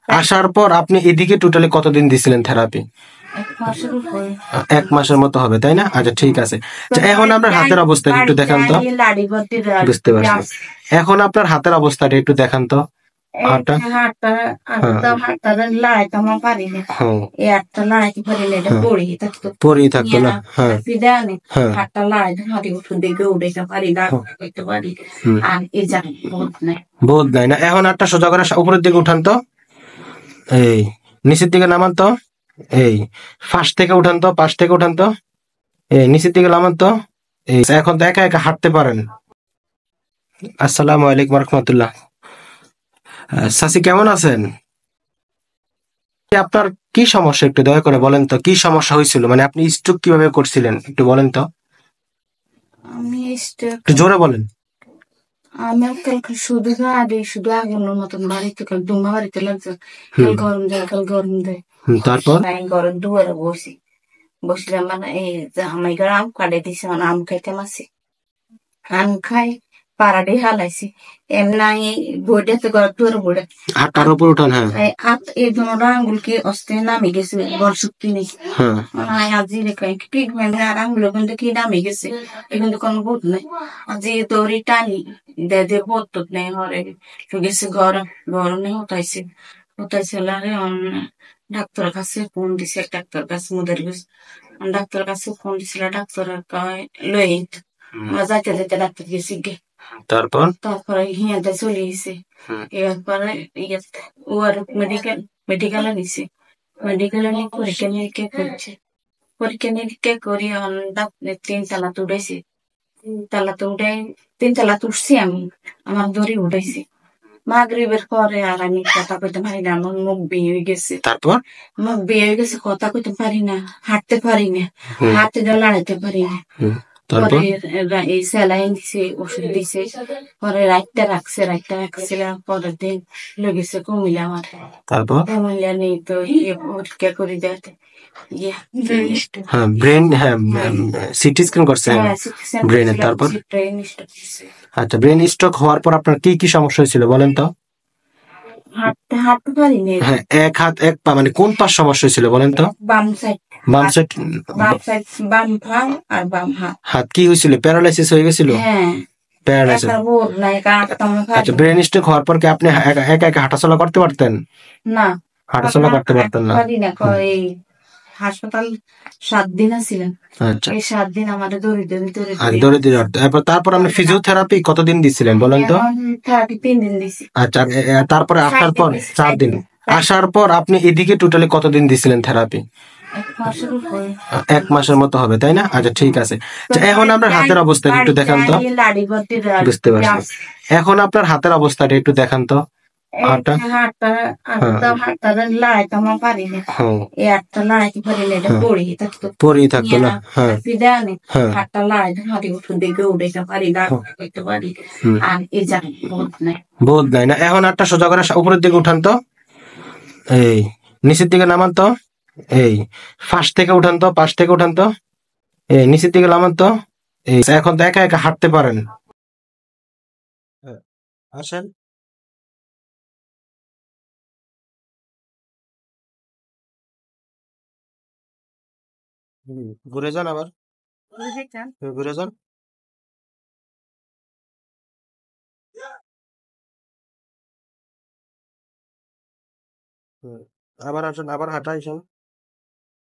আসার পর আপনি এদিকে টোটালি কতদিন দিছিলেন থেরাপি? 1 মাসের মতো হবে, তাই না? আচ্ছা, ঠিক আছে। এখন আপনার হাতের অবস্থা একটু দেখান তো। বুঝতে পারছি। এখন আপনার হাতের অবস্থাটা একটু দেখান তো। হাতটা পরেই থাকতো না। হ্যাঁ, বোধ নাই না। এখন একটা সোজা করে উপরের দিকে উঠান তো। এই নিচের দিকে নামান তো। এই ফাঁস থেকে উঠান তো, পাশ থেকে উঠান তো। এই নিচের দিকে নামান তো। এই এখন তো একা একা হাঁটতে পারেন। আসসালামু আলাইকুম রহমতুল্লাহ। সাসি, কেমন আছেন? আপনার কি সমস্যা একটু দয়া করে বলেন তো, কি সমস্যা হয়েছিল? মানে আপনি স্ট্রোক কিভাবে করছিলেন একটু বলেন তো। আমি একটু জোরে বলেন। আমি কালকে শুধু আগুনের মতন বাড়িতে কাল দুমা বাড়িতে লাগছে। কাল গরম দেয়। তারপর তাই ঘরের দুয়ারে বসলাম মানে এই যে আমি আম কাটে দিছে মানে আম খাইতে মাসি আম খাই পাড়াডে হালাইছি এমনি বইটাতে ঘরের দুয়ারে বইটা হাতটার উপর উঠান। হ্যাঁ, এই দুটো আঙ্গুল কি অস্তে নামে গেছে বল শক্তি নেই। হ্যাঁ। আজি রেখা ট্রিটমেন্ট আর আঙ্গুল কিন্তু কি নামে গেছে কিন্তু কোনো বোধ নাই আজি দড়ি টানি দে বোধ নেই হরে গেছে গরম নেই হতাইছে লাগে ডাক্তারের কাছে ফোন দিছে ডাক্তার কাছে মুদের গেছে ডাক্তারের কাছে ফোন দিছিল ডাক্তার কয় লই আমরা যাইতে যাইতে ডাক্তার গেছি গে তারপরে হিয়াতে চলে গেছে এরপরে ওর মেডিকেলে নিছে মেডিকেলে নিয়ে পরীক্ষা নিরীক্ষা করি 3 তালা উঠেছি 3 তালাতে তিন তালাতে উঠছি আমি আমার দড়ি উঠেছি মাগরিবের পরে আর আমি কথা কইতে পারি না আমার মুখ বিয়ে হয়ে গেছে মুখ বিয়ে হয়ে গেছে কথা কইতে পারি না হাঁটতে পারি না হাতে দিয়ে লাড়াইতে পারি না পরে এই স্যালাইন দিছে ওষুধ দিছে পরে রাইটটা রাখছিলাম পরের দিন লেগেছে কুমিল্লা আমার কুমিল্লা নেই তো পরীক্ষা করে দেখতে ব্রেন, সিটি স্ক্যান করছে ব্রেনের। তারপর আচ্ছা, ব্রেন স্ট্রোক হওয়ার পর আপনার কি কি সমস্যা হয়েছিল বলেন তো। হাঁটতে পারি না হ্যাঁ, এক হাত এক পা মানে কোন পাশ সমস্যা হয়েছিল বলেন তো। বাম সাইড বাম পা আর বাম হাত কি হয়েছিল? প্যারালাইসিস হয়ে গেছিল? হ্যাঁ, প্যারালাইসিস। আচ্ছা, ব্রেন স্ট্রোক হওয়ার পর কি আপনি একা একা হাঁটাচলা করতে পারতেন? না, হাঁটাচলা করতে পারতেন না। এই হাসপাতাল 7 দিন ছিলেন। আচ্ছা, এই 7 দিন আমাদের দড়ি তারপর আপনি ফিজিওথেরাপি কতদিন দিছিলেন বলেন তো? থেরাপি 3 দিন দিছি। আচ্ছা, তারপরে আসার পর 4 দিন। আসার পর আপনি এদিকে টোটালি কতদিন দিছিলেন থেরাপি? 1 মাসের মতো হবে, তাই না? আচ্ছা, ঠিক আছে। এখন আপনার হাতের অবস্থা একটু দেখান তো। বুঝতে পারছি। এখন আপনার হাতের অবস্থাটা একটু দেখান তো। হাতটা পরেই থাকতো না। হ্যাঁ, বোধ নাই না। এখন একটা সোজা করে উপরের দিকে উঠান তো। এই নিচের দিকে নামান তো। এই ফাঁস থেকে উঠান তো, পাশ থেকে উঠান তো। এই নিচের দিকে নামান তো। এই এখন তো একা একা হাঁটতে পারেন। আসেন। ঘুরে যান আবার। ঘুরে যান। আবার আসেন, আবার হাঁটা আসেন।